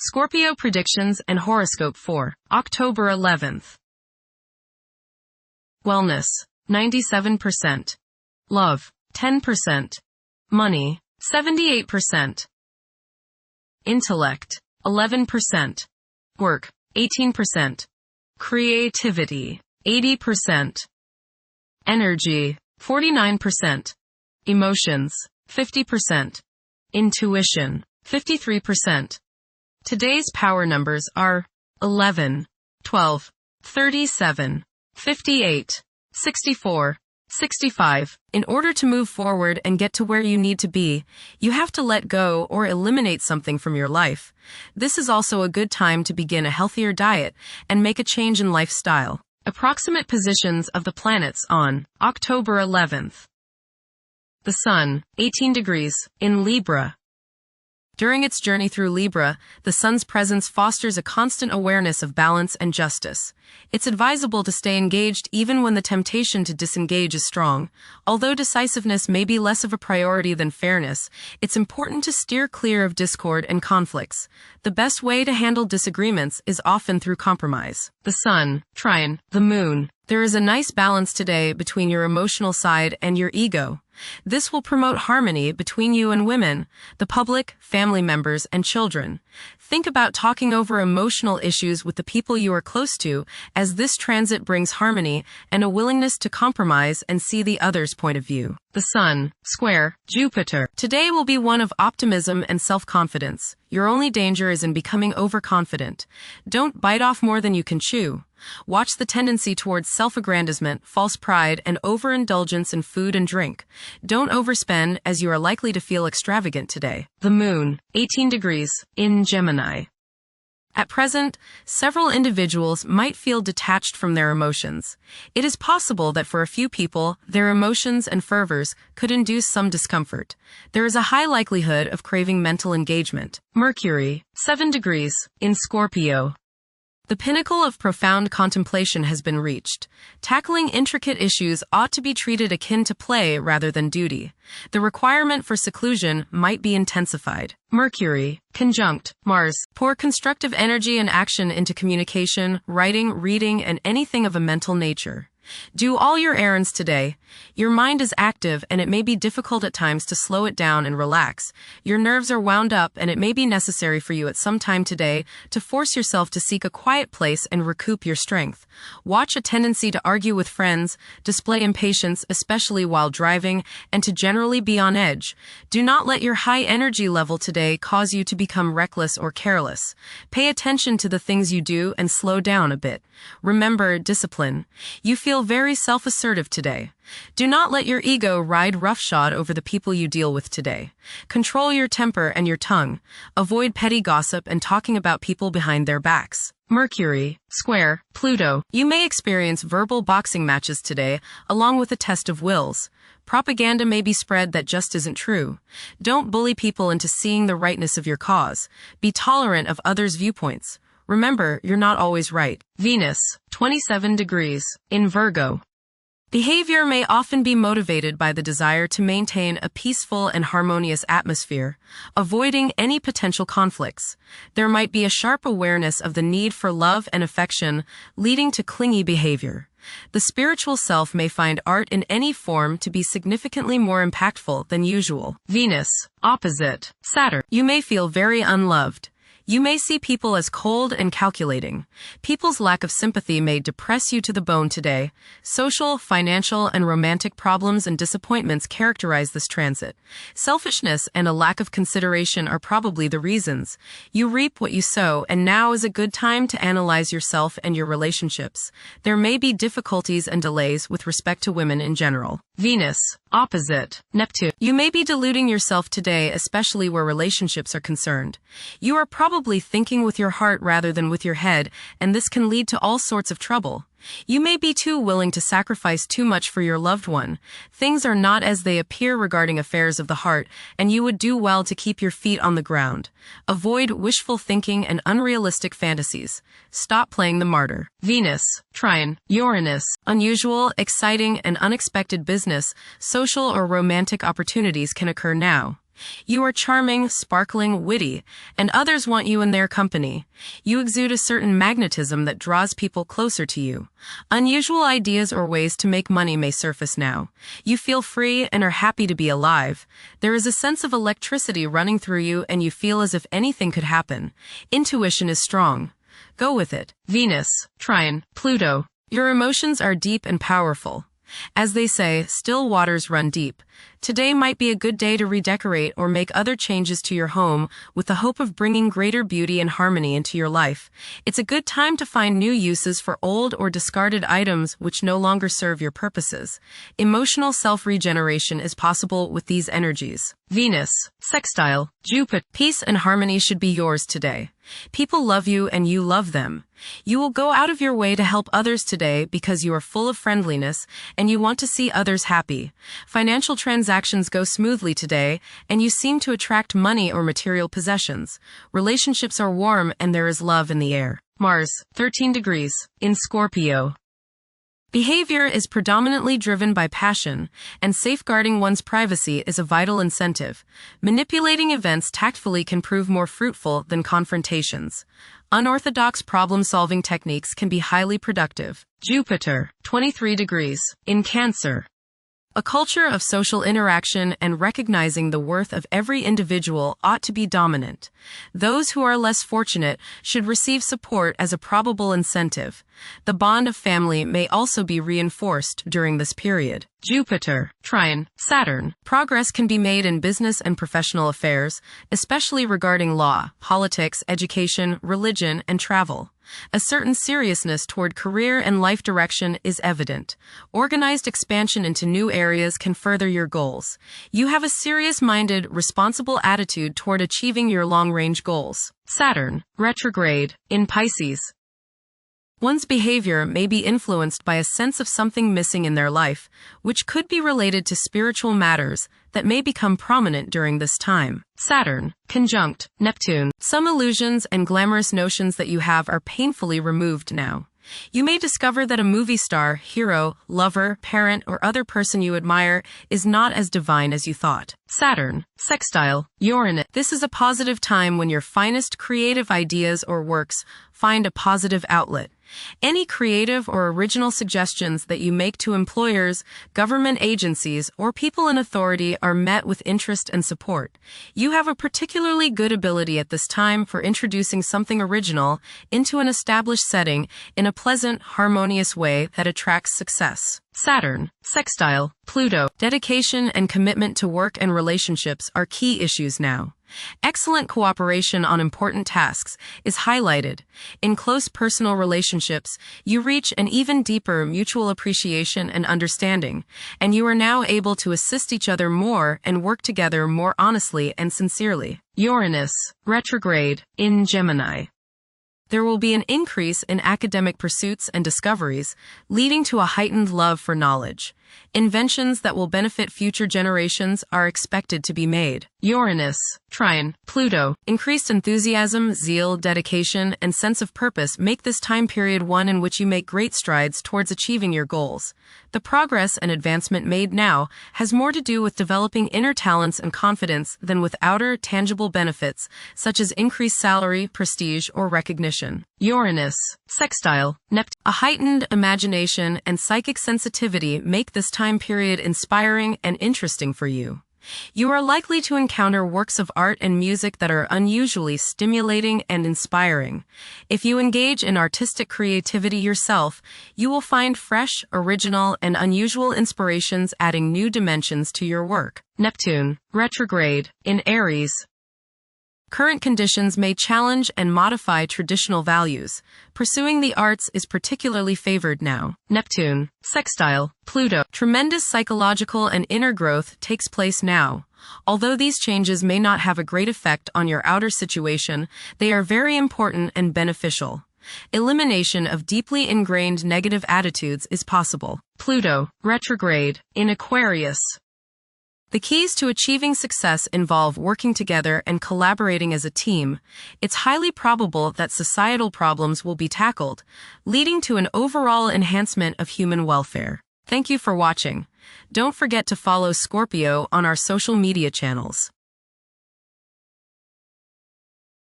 Scorpio predictions and horoscope for October 11th. Wellness, 97%. Love, 10%. Money, 78%. Intellect, 11%. Work, 18%. Creativity, 80%. Energy, 49%. Emotions, 50%. Intuition, 53%. Today's power numbers are 11, 12, 37, 58, 64, 65. In order to move forward and get to where you need to be, you have to let go or eliminate something from your life. This is also a good time to begin a healthier diet and make a change in lifestyle. Approximate positions of the planets on October 11th. The Sun, 18 degrees, in Libra. During its journey through Libra, the Sun's presence fosters a constant awareness of balance and justice. It's advisable to stay engaged even when the temptation to disengage is strong. Although decisiveness may be less of a priority than fairness, it's important to steer clear of discord and conflicts. The best way to handle disagreements is often through compromise. The Sun, trine, the Moon. There is a nice balance today between your emotional side and your ego. This will promote harmony between you and women, the public, family members, and children. Think about talking over emotional issues with the people you are close to, as this transit brings harmony and a willingness to compromise and see the other's point of view. The Sun, square, Jupiter. Today will be one of optimism and self-confidence. Your only danger is in becoming overconfident. Don't bite off more than you can chew. Watch the tendency towards self-aggrandizement, false pride, and overindulgence in food and drink. Don't overspend, as you are likely to feel extravagant today. The Moon, 18 degrees, in Gemini. At present, several individuals might feel detached from their emotions. It is possible that for a few people, their emotions and fervors could induce some discomfort. There is a high likelihood of craving mental engagement. Mercury, 7 degrees, in Scorpio. The pinnacle of profound contemplation has been reached. Tackling intricate issues ought to be treated akin to play rather than duty. The requirement for seclusion might be intensified. Mercury, conjunct Mars. Pour constructive energy and action into communication, writing, reading, and anything of a mental nature. Do all your errands today. Your mind is active and it may be difficult at times to slow it down and relax. Your nerves are wound up and it may be necessary for you at some time today to force yourself to seek a quiet place and recoup your strength. Watch a tendency to argue with friends, display impatience, especially while driving, and to generally be on edge. Do not let your high energy level today cause you to become reckless or careless. Pay attention to the things you do and slow down a bit. Remember discipline. You feel very self-assertive today. Do not let your ego ride roughshod over the people you deal with today. Control your temper and your tongue. Avoid petty gossip and talking about people behind their backs. Mercury, square, Pluto. You may experience verbal boxing matches today, along with a test of wills. Propaganda may be spread that just isn't true. Don't bully people into seeing the rightness of your cause. Be tolerant of others' viewpoints. Remember, you're not always right. Venus, 27 degrees, in Virgo. Behavior may often be motivated by the desire to maintain a peaceful and harmonious atmosphere, avoiding any potential conflicts. There might be a sharp awareness of the need for love and affection, leading to clingy behavior. The spiritual self may find art in any form to be significantly more impactful than usual. Venus, opposite Saturn. You may feel very unloved. You may see people as cold and calculating. People's lack of sympathy may depress you to the bone today. Social, financial, and romantic problems and disappointments characterize this transit. Selfishness and a lack of consideration are probably the reasons. You reap what you sow, and now is a good time to analyze yourself and your relationships. There may be difficulties and delays with respect to women in general. Venus, opposite Neptune. You may be deluding yourself today, especially where relationships are concerned. You are probably thinking with your heart rather than with your head, and this can lead to all sorts of trouble. You may be too willing to sacrifice too much for your loved one. Things are not as they appear regarding affairs of the heart, and you would do well to keep your feet on the ground. Avoid wishful thinking and unrealistic fantasies. Stop playing the martyr. Venus, trine, Uranus. Unusual, exciting, and unexpected business, social, or romantic opportunities can occur now. You are charming, sparkling, witty, and others want you in their company. You exude a certain magnetism that draws people closer to you. Unusual ideas or ways to make money may surface now. You feel free and are happy to be alive. There is a sense of electricity running through you and you feel as if anything could happen. Intuition is strong. Go with it. Venus, Trine, Pluto. Your emotions are deep and powerful. As they say, still waters run deep. Today might be a good day to redecorate or make other changes to your home with the hope of bringing greater beauty and harmony into your life. It's a good time to find new uses for old or discarded items which no longer serve your purposes. Emotional self-regeneration is possible with these energies. Venus, sextile, Jupiter. Peace and harmony should be yours today. People love you and you love them. You will go out of your way to help others today because you are full of friendliness and you want to see others happy. Financial transactions go smoothly today and you seem to attract money or material possessions. Relationships are warm and there is love in the air. Mars, 13 degrees, in Scorpio. Behavior is predominantly driven by passion, and safeguarding one's privacy is a vital incentive. Manipulating events tactfully can prove more fruitful than confrontations. Unorthodox problem-solving techniques can be highly productive. Jupiter, 23 degrees, in Cancer. A culture of social interaction and recognizing the worth of every individual ought to be dominant. Those who are less fortunate should receive support as a probable incentive. The bond of family may also be reinforced during this period. Jupiter, Trine, Saturn. Progress can be made in business and professional affairs, especially regarding law, politics, education, religion, and travel. A certain seriousness toward career and life direction is evident. Organized expansion into new areas can further your goals. You have a serious-minded, responsible attitude toward achieving your long-range goals. Saturn, retrograde, in Pisces. One's behavior may be influenced by a sense of something missing in their life, which could be related to spiritual matters that may become prominent during this time. Saturn, conjunct Neptune. Some illusions and glamorous notions that you have are painfully removed now. You may discover that a movie star, hero, lover, parent, or other person you admire is not as divine as you thought. Saturn, sextile, Uranus. This is a positive time when your finest creative ideas or works find a positive outlet. Any creative or original suggestions that you make to employers, government agencies, or people in authority are met with interest and support. You have a particularly good ability at this time for introducing something original into an established setting in a pleasant, harmonious way that attracts success. Saturn, sextile, Pluto. Dedication and commitment to work and relationships are key issues now. Excellent cooperation on important tasks is highlighted. In close personal relationships, you reach an even deeper mutual appreciation and understanding, and you are now able to assist each other more and work together more honestly and sincerely. Uranus, retrograde, in Gemini. There will be an increase in academic pursuits and discoveries, leading to a heightened love for knowledge. Inventions that will benefit future generations are expected to be made. Uranus, Trine, Pluto. Increased enthusiasm, zeal, dedication, and sense of purpose make this time period one in which you make great strides towards achieving your goals. The progress and advancement made now has more to do with developing inner talents and confidence than with outer, tangible benefits, such as increased salary, prestige, or recognition. Uranus, sextile, Neptune. A heightened imagination and psychic sensitivity make this time period inspiring and interesting for you. You are likely to encounter works of art and music that are unusually stimulating and inspiring. If you engage in artistic creativity yourself, you will find fresh, original, and unusual inspirations adding new dimensions to your work. Neptune, retrograde, in Aries. Current conditions may challenge and modify traditional values. Pursuing the arts is particularly favored now. Neptune, sextile, Pluto. Tremendous psychological and inner growth takes place now. Although these changes may not have a great effect on your outer situation, they are very important and beneficial. Elimination of deeply ingrained negative attitudes is possible. Pluto, retrograde, in Aquarius. The keys to achieving success involve working together and collaborating as a team. It's highly probable that societal problems will be tackled, leading to an overall enhancement of human welfare. Thank you for watching. Don't forget to follow Scorpio on our social media channels.